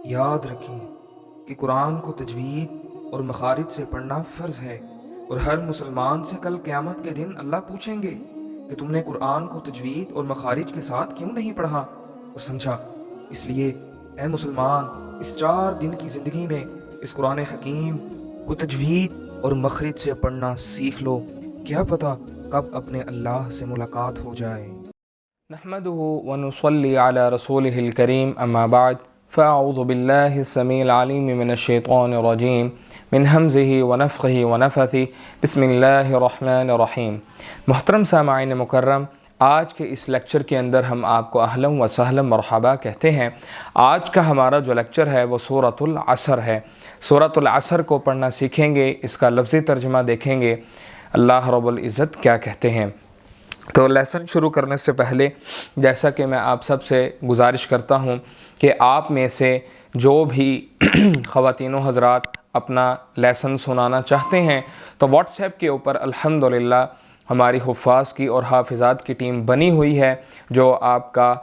یاد رکھیں کہ قرآن کو تجوید اور مخارج سے پڑھنا فرض ہے، اور ہر مسلمان سے کل قیامت کے دن اللہ پوچھیں گے کہ تم نے قرآن کو تجوید اور مخارج کے ساتھ کیوں نہیں پڑھا اور سمجھا۔ اس لیے اے مسلمان، اس 4 دن کی زندگی میں اس قرآن حکیم کو تجوید اور مخرج سے پڑھنا سیکھ لو، کیا پتہ کب اپنے اللہ سے ملاقات ہو جائے۔ نحمده ونصلي على رسوله الكريم اما بعد فاعوذ بالله السميع العليم من الشيطان الرجيم من همزه ونفخه ونفثه بسم الله الرحمن الرحیم۔ محترم سامعین مکرم، آج کے اس لیکچر کے اندر ہم آپ کو اہلا و سہلا مرحبا کہتے ہیں۔ آج کا ہمارا جو لیکچر ہے وہ سورۃ العصر ہے۔ سورۃ العصر کو پڑھنا سیکھیں گے، اس کا لفظی ترجمہ دیکھیں گے اللہ رب العزت کیا کہتے ہیں۔ تو لیسن شروع کرنے سے پہلے جیسا کہ میں آپ سب سے گزارش کرتا ہوں کہ آپ میں سے جو بھی خواتین و حضرات اپنا لیسن سنانا چاہتے ہیں تو واٹس ایپ کے اوپر الحمدللہ ہماری حفاظ کی اور حافظات کی ٹیم بنی ہوئی ہے، جو آپ کا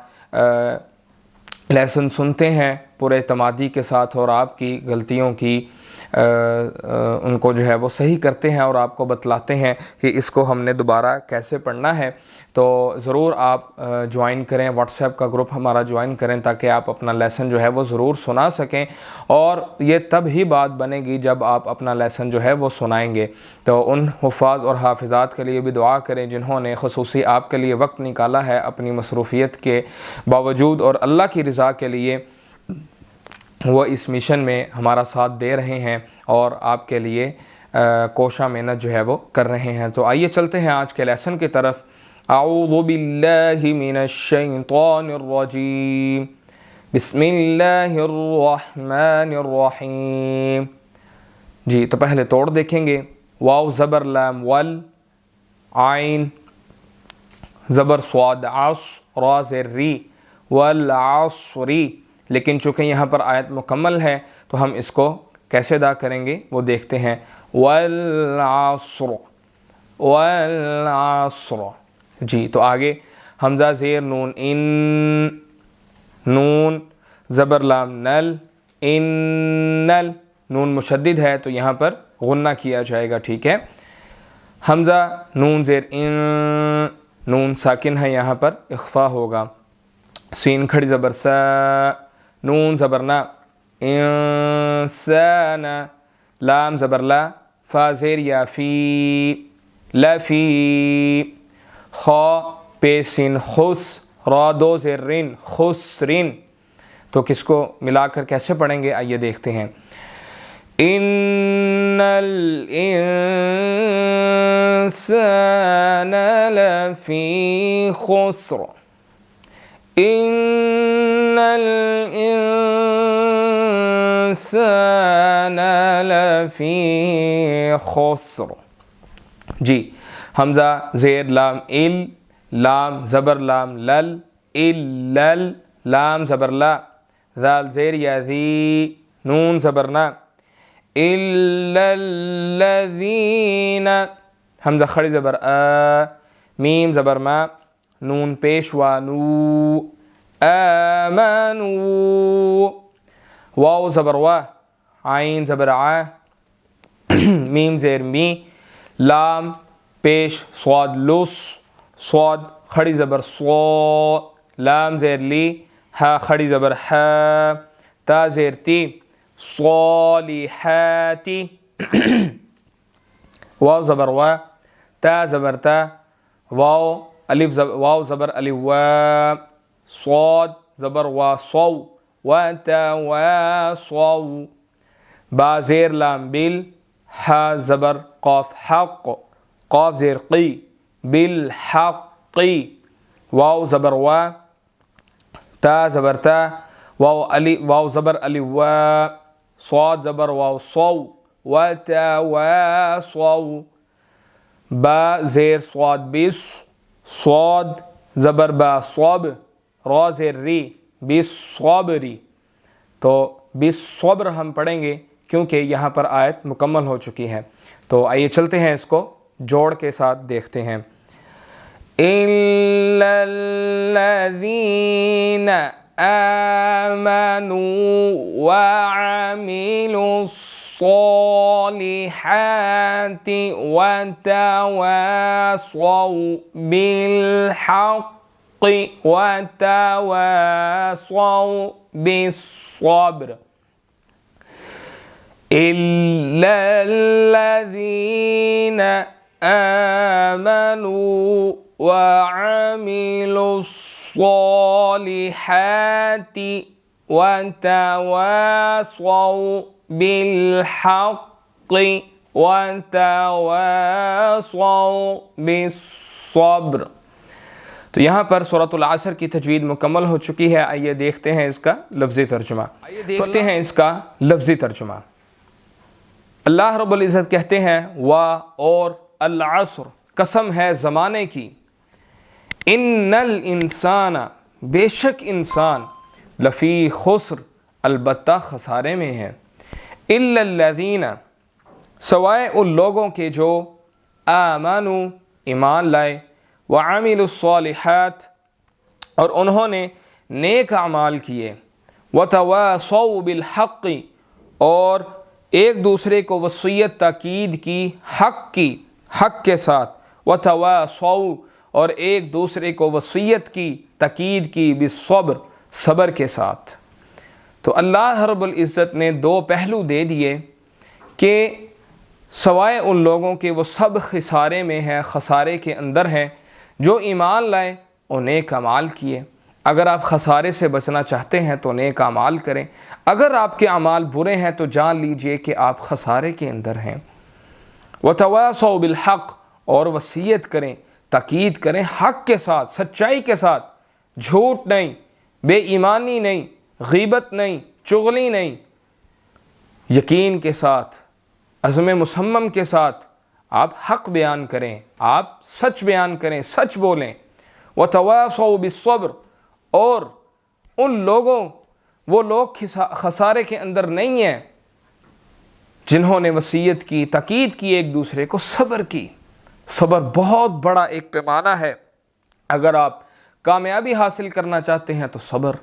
لیسن سنتے ہیں پورے اعتمادی کے ساتھ اور آپ کی غلطیوں کی ان کو جو ہے وہ صحیح کرتے ہیں اور آپ کو بتلاتے ہیں کہ اس کو ہم نے دوبارہ کیسے پڑھنا ہے۔ تو ضرور آپ جوائن کریں، واٹس ایپ کا گروپ ہمارا جوائن کریں تاکہ آپ اپنا لیسن جو ہے وہ ضرور سنا سکیں، اور یہ تب ہی بات بنے گی جب آپ اپنا لیسن جو ہے وہ سنائیں گے۔ تو ان حفاظ اور حافظات کے لیے بھی دعا کریں جنہوں نے خصوصی آپ کے لیے وقت نکالا ہے اپنی مصروفیت کے باوجود، اور اللہ کی رضا کے لیے وہ اس مشن میں ہمارا ساتھ دے رہے ہیں اور آپ کے لیے کوشاں محنت جو ہے وہ کر رہے ہیں۔ تو آئیے چلتے ہیں آج کے لیسن کی طرف۔ اعوذ باللہ من الشیطان الرجیم، بسم اللہ الرحمن الرحیم۔ جی تو پہلے توڑ دیکھیں گے۔ واو زبر لام ول، عین زبر صاد عص، را زیر ری، والعصری۔ لیکن چونکہ یہاں پر آیت مکمل ہے تو ہم اس کو کیسے ادا کریں گے وہ دیکھتے ہیں۔ والعصر، والعصر۔ جی تو آگے حمزہ زیر نون ان، نون زبر لام نل، انل۔ نون مشدد ہے تو یہاں پر غنہ کیا جائے گا، ٹھیک ہے۔ حمزہ نون زیر ان، نون ساکن ہے یہاں پر اخفا ہوگا۔ سین کھڑی زبر سا، نون زبر نا، انسان، لام زبر لا، فا زیر یا فی، لفی۔ خا پیسین خس، را دو زیر رن، خسرن۔ تو کس کو ملا کر کیسے پڑھیں گے آئیے دیکھتے ہیں۔ ان الانسان لفی خسر، ان الانسان لفی خسر۔ جی حمزہ زیر لام ال، لام زبر لام لل، الل، لام زبر لا، ذال زیر یا ذی، نون زبر نا، الا الذین، حمزہ کھڑی زبر آ، میم زبر ما، نون پیشوا نو، آمنو۔ واو زبر وا، عین زبر ع، میم زیر می، لام پیش صاد لس، صاد کھڑی زبر صو، لام زیر لی، ہا کھڑی زبر ہا، تا زیر تی، صالحاتی۔ واو زبر وا، تا زبر تا، واو الف واو زبر الف وا، صاد زبر وا صو، وتواصوا۔ با زیر لام بل، حا زبر قاف حق، قاف زیر قی، بالحقی۔ واو زبر وا، تا زبر تا، واو زبر الف وا، صاد زبر واو صو، وتواصوا۔ با زیر صاد بس، صاد زبر با صاب، را زیر ری، بالصبری۔ تو بالصبر ہم پڑھیں گے کیونکہ یہاں پر آیت مکمل ہو چکی ہے۔ تو آئیے چلتے ہیں اس کو جوڑ کے ساتھ دیکھتے ہیں۔ إِلَّا الَّذِينَ آمَنُوا وعملوا الصالحات وتواصوا بالحق وتواصوا بالصبر إلا الذين آمنوا وعملوا الصالحات وتواصوا بالحق وتواصوا بالصبر۔ تو یہاں پر سورۃ العصر کی تجوید مکمل ہو چکی ہے۔ آئیے دیکھتے ہیں اس کا لفظی ترجمہ۔ اللہ رب العزت کہتے ہیں اور العصر، قسم ہے زمانے کی، ان الانسان، بے شک انسان، لفی خسر، البتہ خسارے میں ہے، الا الذین، سوائے ان لوگوں کے جو آمنوا، ایمان لائے، وعملوا الصالحات، اور انہوں نے نیک اعمال کیے، وتواصوا بالحق، اور ایک دوسرے کو وصیت تاکید کی حق کے ساتھ، وتواصوا، اور ایک دوسرے کو وصیت کی تاکید کی بالصبر، صبر کے ساتھ۔ تو اللہ رب العزت نے دو پہلو دے دیے کہ سوائے ان لوگوں کے وہ سب خسارے میں ہیں، خسارے کے اندر ہیں، جو ایمان لائے اور نیک اعمال کیے۔ اگر آپ خسارے سے بچنا چاہتے ہیں تو نیک اعمال کریں، اگر آپ کے اعمال برے ہیں تو جان لیجئے کہ آپ خسارے کے اندر ہیں۔ وتواصوا بالحق، اور وصیت کریں، تاکید کریں حق کے ساتھ، سچائی کے ساتھ، جھوٹ نہیں، بے ایمانی نہیں، غیبت نہیں، چغلی نہیں، یقین کے ساتھ، عزم مصمم کے ساتھ آپ حق بیان کریں، آپ سچ بیان کریں، سچ بولیں۔ وتواصوا بالصبر، اور وہ لوگ خسارے کے اندر نہیں ہیں جنہوں نے وصیت کی، تاکید کی ایک دوسرے کو، صبر کی۔ صبر بہت بڑا ایک پیمانہ ہے۔ اگر آپ کامیابی حاصل کرنا چاہتے ہیں تو صبر،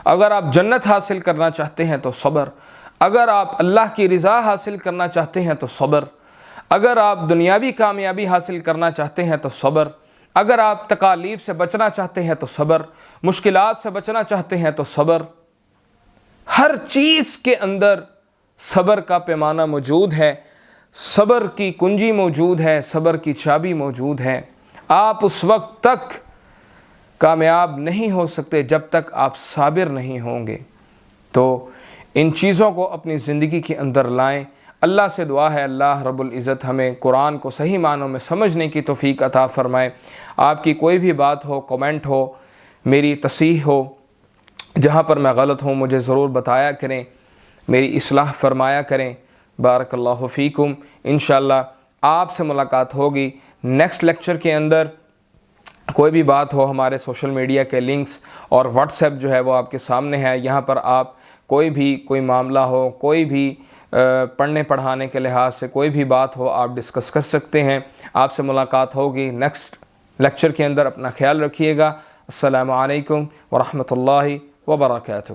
اگر آپ جنت حاصل کرنا چاہتے ہیں تو صبر، اگر آپ اللہ کی رضا حاصل کرنا چاہتے ہیں تو صبر، اگر آپ دنیاوی کامیابی حاصل کرنا چاہتے ہیں تو صبر، اگر آپ تکالیف سے بچنا چاہتے ہیں تو صبر، مشکلات سے بچنا چاہتے ہیں تو صبر۔ ہر چیز کے اندر صبر کا پیمانہ موجود ہے، صبر کی کنجی موجود ہے، صبر کی چابی موجود ہے۔ آپ اس وقت تک کامیاب نہیں ہو سکتے جب تک آپ صابر نہیں ہوں گے۔ تو ان چیزوں کو اپنی زندگی کے اندر لائیں۔ اللہ سے دعا ہے اللہ رب العزت ہمیں قرآن کو صحیح معنوں میں سمجھنے کی توفیق عطا فرمائے۔ آپ کی کوئی بھی بات ہو، کومنٹ ہو، میری تصحیح ہو، جہاں پر میں غلط ہوں مجھے ضرور بتایا کریں، میری اصلاح فرمایا کریں۔ بارک اللہ فیکم۔ انشاءاللہ آپ سے ملاقات ہوگی نیکسٹ لیکچر کے اندر۔ کوئی بھی بات ہو، ہمارے سوشل میڈیا کے لنکس اور واٹس ایپ جو ہے وہ آپ کے سامنے ہے، یہاں پر آپ کوئی معاملہ ہو، کوئی بھی پڑھنے پڑھانے کے لحاظ سے کوئی بھی بات ہو، آپ ڈسکس کر سکتے ہیں۔ آپ سے ملاقات ہوگی نیکسٹ لیکچر کے اندر۔ اپنا خیال رکھیے گا۔ السلام علیکم ورحمۃ اللہ وبرکاتہ۔